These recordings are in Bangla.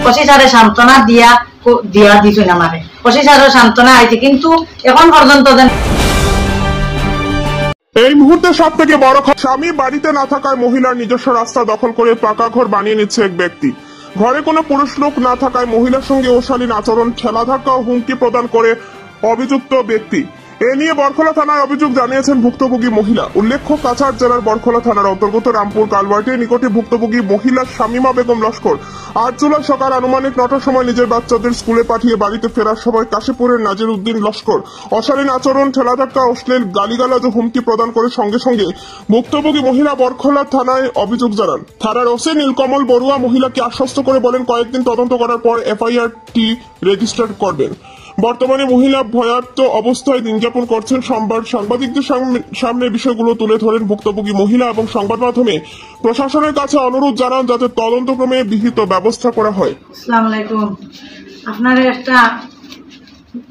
ওসি স্যারের সান্ত্বনা দিয়া দিছেন আমারে, ওসি স্যারের সান্ত্বনা আইছে, কিন্তু এখন পর্যন্ত এই মুহূর্তে সব থেকে বড় খবর, স্বামী বাড়িতে না থাকায় মহিলার নিজস্ব রাস্তা দখল করে পাকা ঘর বানিয়ে নিচ্ছে এক ব্যক্তি। ঘরে কোনো পুরুষ লোক না থাকায় মহিলার সঙ্গে অশালীন আচরণ, ঠেলা ধাক্কা ও হুমকি প্রদান করে অভিযুক্ত ব্যক্তি। এ নিয়ে বরখলা থানায় অভিযোগ জানিয়েছেন ভুক্তভোগী মহিলা। উল্লেখ্য, কাছাড় জেলার বরখলা থানার অন্তর্গত রামপুর কালভার্টের নিকটে ভুক্তভোগী মহিলা শামিমা বেগম লস্কর 8 জুলাই সকাল আনুমানিক 9টার সময় নিজের বাচ্চাদের স্কুলে পাঠিয়ে বাড়িতে ফেরার সময় কাশীপুরের নাজির উদ্দিন লস্কর অশালীন আচরণ, ঠেলাধাক্কা, অশ্লীল গালিগালাজ ও হুমকি প্রদান করে সঙ্গে সঙ্গে ভুক্তভোগী মহিলা বরখলা থানায় অভিযোগ জানান। থানার ওসি নীলকমল বড়ুয়া মহিলাকে আশ্বস্ত করে বলেন কয়েকদিন তদন্ত করার পর এফআইআরটি রেজিস্টার করবেন। বর্তমানে মহিলা ভয়ার্ত অবস্থায় দিন যাপন করছেন। সোমবার সাংবাদিকদের সামনে বিষয়গুলো তুলে ধরেন ভুক্তভোগী মহিলা এবং সংবাদ মাধ্যমে প্রশাসনের কাছে অনুরোধ জানান যাতে তদন্তক্রমে বিহিত ব্যবস্থা করা হয়। আসসালামু আলাইকুম, আপনার একটা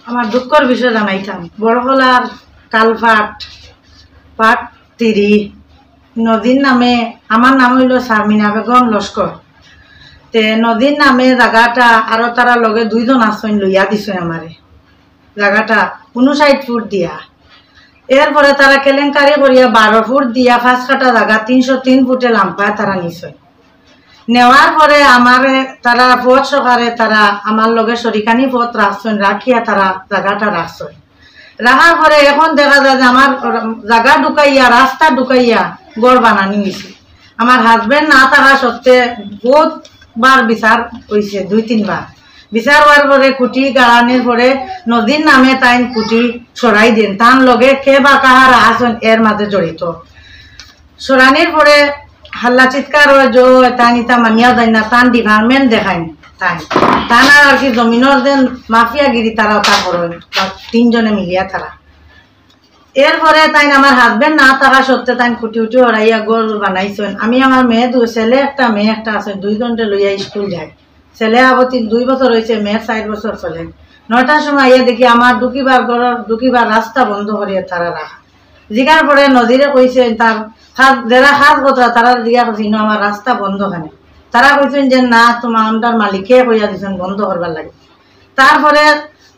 আমার দুঃখের বিষয় জানাইতাম। বড়খলার কালভার্ট পার্ট 3 নদীর নামে, আমার নাম হইল শামিমা বেগম লস্কর। তে নদীর নামে জায়গাটা আরো তারা লগে 2 জন আসন লইয়া দিছে আমারে, জায়গাটা 59 ফুট দিয়া। এরপরে তারা কেলেঙ্কারি করিয়া 12 ফুট দিয়া 5 কাটা জায়গা 303 ফুটে লাম্পায় তারা নিছে। নেওয়ার পরে আমারে তারা পথ সকারে তারা আমার লগে সরিকানি পথ রাখছেন, রাখিয়া তারা জায়গাটা রাখছেন। রাখার পরে এখন দেখা যায় যে আমার জায়গা ঢুকাইয়া, রাস্তা ঢুকাইয়া গড় বানানি হয়েছে। আমার হাজবেন্ড না থাকা সত্ত্বে বহুত বার বিচার হয়েছে, 2-3 বার বিচার হওয়ার পরে কুটি গাড়ানির পরে নদীর নামে তাই কুটি সরাই দেন, তার লগে কে বা কাহারা আসেন এর মাঝে জড়িত। সরানির পরে হাল্লা চিৎকার হয় যে তাই নিতা মানিয়া যায় না, তান ডিপার্টমেন্ট দেখায় তান আর কি জমিনের যেন মাফিয়াগিরি তারা তা করেন 3 জনে মিলিয়া তারা। এরপরে তাই আমার হাজবেন্ড না থাকা সত্ত্বে তাই কুটি উঠি হরাইয়া গোল বানাইছেন। আমি আমার মেয়ে ছেলে একটা মেয়ে একটা আছে, 2 জনকে লইয়া স্কুল যায়। ছেলে আবতী 2 বছর হয়েছে, মেয়ের 4 বছর চলে। 9টার সময় ইয়ে দেখি আমার ঢুকিবার রাস্তা বন্ধ করিয়া তারা রাখা। জিগার পরে নদীরে কইছে তার যারা খাস কথা তারা জিগা করছিল আমার রাস্তা বন্ধ কেন। তারা কইছেন যে না, তোমার আমটার মালিকে কইয়া দিচ্ছেন বন্ধ করবার লাগে। তারপরে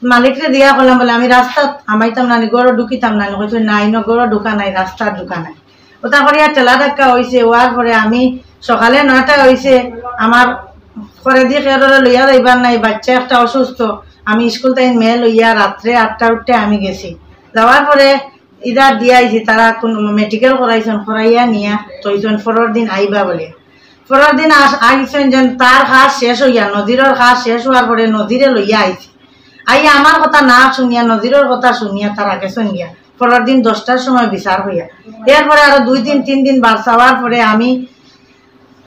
মালিকরে দিয়া করলাম বলে আমি রাস্তা আমাইতাম না, গড় ঢুকিতাম না। কইছে না, ইনো গড় ঢুকা নাই, রাস্তার ঢুকা নাই। ওটা করিয়া টেলা ধাক্কা হয়েছে। হওয়ার পরে আমি সকালে 9টা হয়েছে, আমার পরে দিয়ে খেয়ে লইয়া যাইবার নাই, বাচ্চা একটা অসুস্থ। আমি স্কুল তাই মেয়ে লইয়া রাত্রে 8টার উঠতে আমি গেছি। যাওয়ার পরে ইদার দিয়াইছি, তারা কোন মেডিকেল করাইছেন, করাইয়া নিয়া তৈছেন পরের দিন আইবা বলে। পরের দিন আইছেন যেন তার কাজ শেষ হইয়া, নদীরের কাজ শেষ হওয়ার পরে নদীরে লইয়া আইছি। আইয়া আমার কথা না শুনিয়া নদীরের কথা শুনিয়া তারা গেছেন গিয়া। পরের দিন 10টার সময় বিচার হইয়া। এরপরে আরো 2 দিন 3 দিন বাড়াবার পরে আমি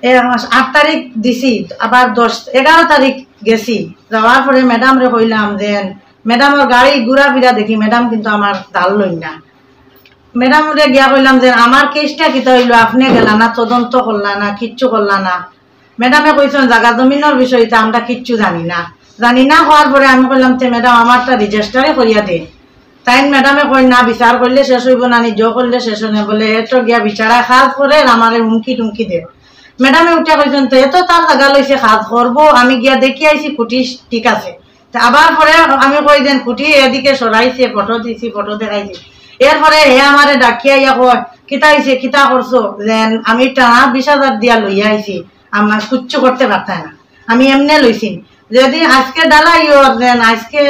8 তারিখ দিছি, আবার 11 তারিখ গেছি। যাওয়ার পরে ম্যাডাম রে কইলাম যে ম্যাডামের গাড়ি ঘুরা ফিরা দেখি ম্যাডাম কিন্তু আমার দাল লই না। ম্যাডাম রে গিয়া কইলাম যে আমার কেসটা কিতা হইলো, আপনি গেলা না, তদন্ত করলা না, কিচ্ছু করলা না। ম্যাডামে কইছেন জায়গা জমিনের বিষয়টা আমরা কিচ্ছু জানি না। হওয়ার পরে আমি কইলাম তে ম্যাডাম আমারটা রেজিস্টারে করিয়া দে। তাই ম্যাডামে কই না, বিচার করলে শেষ হইব না, নিজ করলে শেষ হয় বলে এত গিয়া বিচারা খাজ করে আমারে হুমকি টুমকি দে। ম্যাডামে উঠে কইছেন তো এত তার জায়গা লইছে কাজ করবো, আমি গিয়া দেখি আইছি কুটি ঠিক আছে। আবার পরে আমি কই দেন কুটি এদিকে সরাইছে, ফটো দিছি, ফটো দেখাইছি। এরপরে হে আমারে ডাকিয়া ইয়া কয় কিতা আইছে, কিতা করছো, যেন আমি টানা 20,000 দিয়া লইয়া আইছি, আমার কুচ্ছু করতে পারতাম না, আমি এমনি লইছি। যদি আজকে ডালাইও যেন আজকে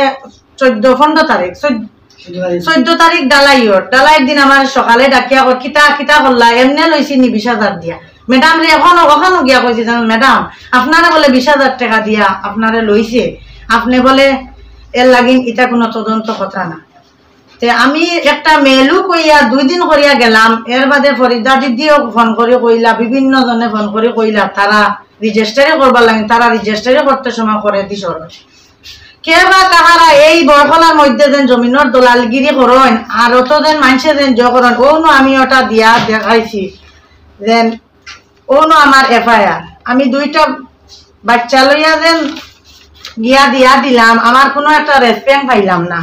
14 তারিখ 14 তারিখ ডালাইয়ের দিন আমার সকালে ডাকিয়া কয় কিতা কিতা করলা, এমনি লইছি নি 20,000 দিয়া। ম্যাডাম রে ওখানো গিয়া কইছি ম্যাডাম আপনারা বলে 20,000 টাকা দিয়া আপনারা লইছে, আপনি বলে এর লাগিন এটা কোনো তদন্ত কথা না। আমি একটা মেলু কইয়া 2 দিন করিয়া গেলাম। এর বাদে ফরিদা দিদিও ফোন করে কইলা, বিভিন্ন জনে ফোন করে কইলা তারা রেজিস্টারে করবার লাগে। তারা রেজিস্টারে করতে সময় করে দিস কে বা তাহারা এই বরখলার মধ্যে যেন জমিনের দলালগিরি করেন আর অত যেন মানুষের যেন জ করেন। ওনো আমি ওটা দিয়া দেখাইছি যেন ওনো আমার এফআইআর। আমি 2টা বাচ্চা লইয়া যেন গিয়া দিয়া দিলাম, আমার কোনো একটা রেসপেক্ট পাইলাম না।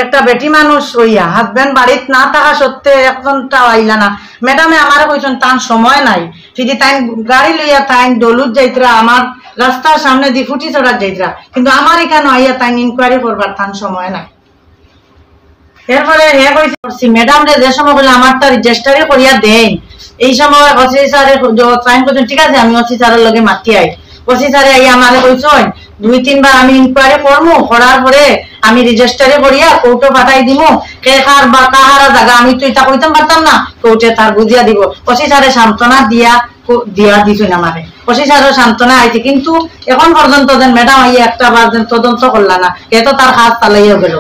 একটা বেটি মানুষ হইয়া হাজবেন্ড বাড়িত না থাকা সত্ত্বে একজনটাও আইলা না। ম্যাডামে আমার কইছেন তার সময় নাই, যদি তাই গাড়ি লইয়া তাই দলুত যাইতরা, আমার রাস্তার সামনে দিয়ে ফুটি চড়ার যাইতরা, কিন্তু আমার এখানে আইয়া তাই ইনকোয়ারি করবার তার সময় নাই। এরপরে হে কইছি ম্যাডাম রে যে সময় বলে আমার তার রেজিস্টারি করিয়া দেন, এই সময় ওসি স্যারে সাইন করছেন, ঠিক আছে আমি ওসি স্যারের লগে মাতি আই। ওসি স্যারে আইয়া আমারে কইছেন 2-3 বার আমি ইনকোয়ারি করবো, করার পরে আমি রেজিস্টারি করিয়া কোর্টে পাঠাই দিব, কে কার বা কাহারা জায়গা আমি তো এটা কইতাম পারতাম না, কোর্টে তার বুঝিয়া দিব। ওসি স্যারে সান্ত্বনা দিয়া দিছেন আমারে, ওসি স্যারের সান্ত্বনা আইছে, কিন্তু এখন পর্যন্ত ম্যাডাম আইয়া একটা বার তদন্ত করলা না, এ তো তার হাত চালাইয়া গেল।